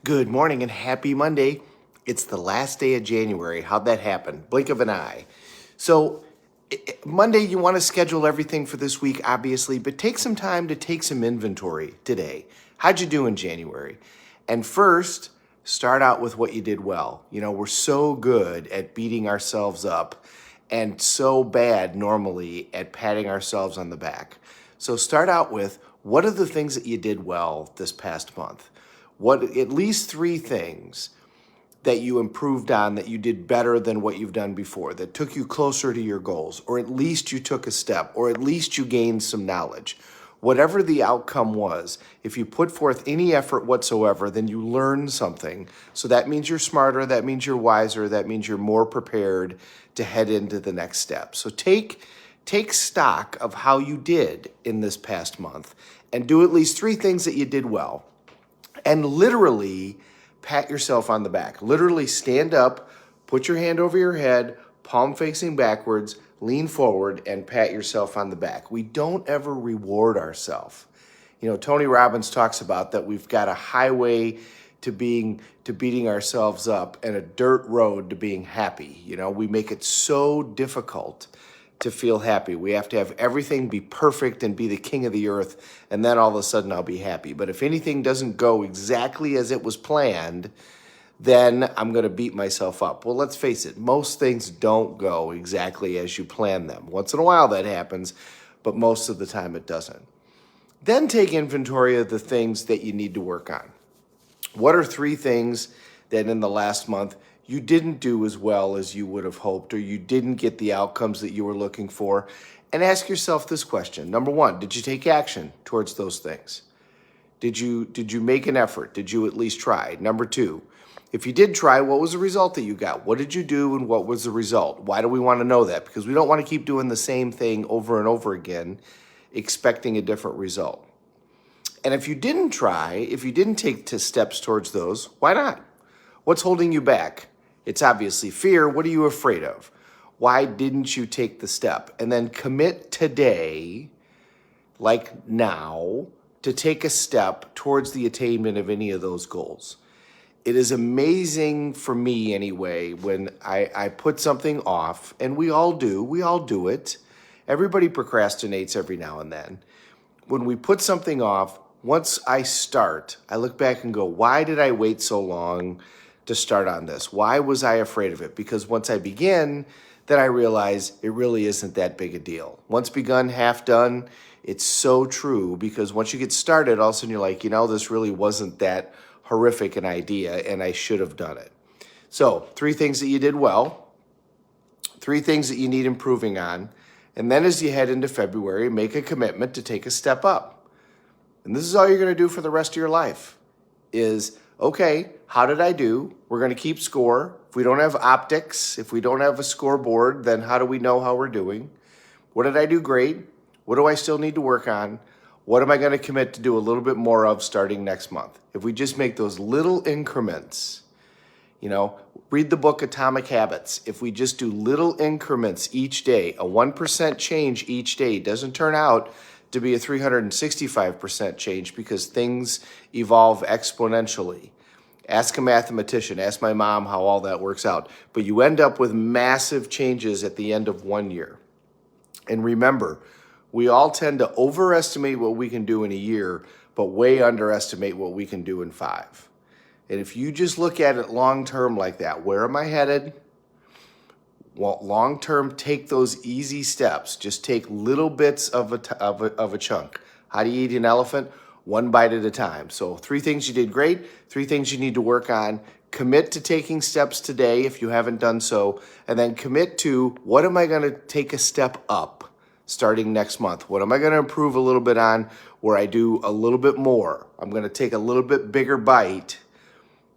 Good morning and happy Monday. It's the last day of January. How'd that happen? Blink of an eye. So, Monday, you want to schedule everything for this week, obviously, but take some time to take some inventory today. How'd you do in January? And first, start out with what you did well. You know, we're so good at beating ourselves up and so bad normally at patting ourselves on the back. So, start out with what are the things that you did well this past month? What at least 3 things that you improved on, that you did better than what you've done before, that took you closer to your goals, or at least you took a step, or at least you gained some knowledge. Whatever the outcome was, if you put forth any effort whatsoever, then you learn something. So that means you're smarter, that means you're wiser, that means you're more prepared to head into the next step. So take stock of how you did in this past month and do at least 3 things that you did well. And literally pat yourself on the back. Literally stand up, put your hand over your head, palm facing backwards, lean forward, and pat yourself on the back. We don't ever reward ourselves. You know, Tony Robbins talks about that we've got a highway to beating ourselves up and a dirt road to being happy. You know, we make it so difficult to feel happy. We have to have everything be perfect and be the king of the earth, and then all of a sudden I'll be happy. But if anything doesn't go exactly as it was planned, then I'm going to beat myself up. Well, let's face it, most things don't go exactly as you plan them. Once in a while that happens, but most of the time it doesn't. Then take inventory of the things that you need to work on. What are 3 things that in the last month you didn't do as well as you would have hoped, or you didn't get the outcomes that you were looking for? And ask yourself this question. Number 1, did you take action towards those things? Did you make an effort? Did you at least try? Number 2, if you did try, what was the result that you got? What did you do and what was the result? Why do we want to know that? Because we don't want to keep doing the same thing over and over again, expecting a different result. And if you didn't try, if you didn't take steps towards those, why not? What's holding you back? It's obviously fear. What are you afraid of? Why didn't you take the step? And then commit today, like now, to take a step towards the attainment of any of those goals. It is amazing for me anyway, when I put something off, and we all do it. Everybody procrastinates every now and then. When we put something off, once I start, I look back and go, why did I wait so long to start on this? Why was I afraid of it? Because once I begin, then I realize it really isn't that big a deal. Once begun, half done. It's so true, because once you get started, all of a sudden you're like, you know, this really wasn't that horrific an idea, and I should have done it. So 3 things that you did well, 3 things that you need improving on, and then as you head into February, make a commitment to take a step up. And this is all you're going to do for the rest of your life is, okay, how did I do? We're going to keep score. If we don't have optics, if we don't have a scoreboard, then how do we know how we're doing? What did I do great? What do I still need to work on? What am I going to commit to do a little bit more of starting next month? If we just make those little increments, you know, read the book Atomic Habits. If we just do little increments each day, a 1% change each day doesn't turn out to be a 365% change, because things evolve exponentially. Ask a mathematician, ask my mom how all that works out. But you end up with massive changes at the end of 1 year. And remember, we all tend to overestimate what we can do in a year, but way underestimate what we can do in 5. And if you just look at it long-term like that, where am I headed? Well, long-term, take those easy steps. Just take little bits of a chunk. How do you eat an elephant? 1 bite at a time. So 3 things you did great, 3 things you need to work on. Commit to taking steps today if you haven't done so, and then commit to, what am I going to take a step up starting next month? What am I going to improve a little bit on where I do a little bit more? I'm going to take a little bit bigger bite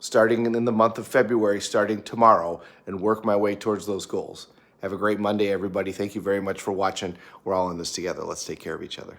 starting in the month of February, starting tomorrow, and work my way towards those goals. Have a great Monday, everybody. Thank you very much for watching. We're all in this together. Let's take care of each other.